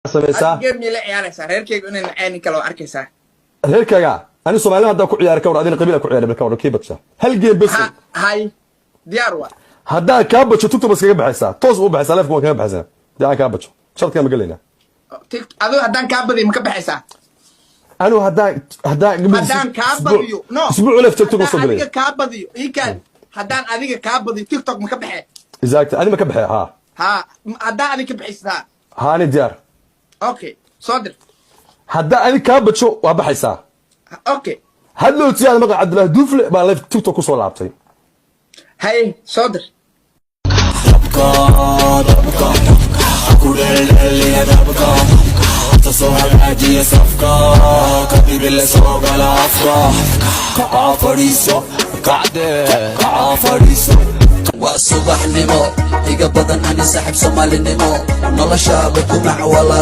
سميسا جيمي لا عياريسا reerkaygu inay macaan kala arkaysaa reerkayga ani Soomaaliya hadda ku ciyaar ka war adina qabiilka ku ciyaar bilka war kiibadsa hal geem bas hay diyaar waa hadda ka bajo tutu bas kaga baxaysa toos u baxaysa leefku kaga baxaysa daa ka bajo shartiga ma galayna adu hadan ka badi ma ka baxaysaa anu hadda ka badiyo no isbuuc leef TikTok soo galay ka badiyo ikan hadan adiga ka badiyo TikTok ma ka baxay exact ani ma ka baxay ha hadan adiga ka baxaysaa ha ni diyaar okay صادر hadda ani ka bajo waa baxaysa okay hadlo tiyaad magac Cabdullah Duufle baa live TikTok ku soo laabtay hay صادر تصور عادية صفقة كبير اللي سوق على عفقة كعافريسو كعافريسو وصبح نمو إيقا بدن أنا ساحب سومالي نمو نولا شابك ومع ولا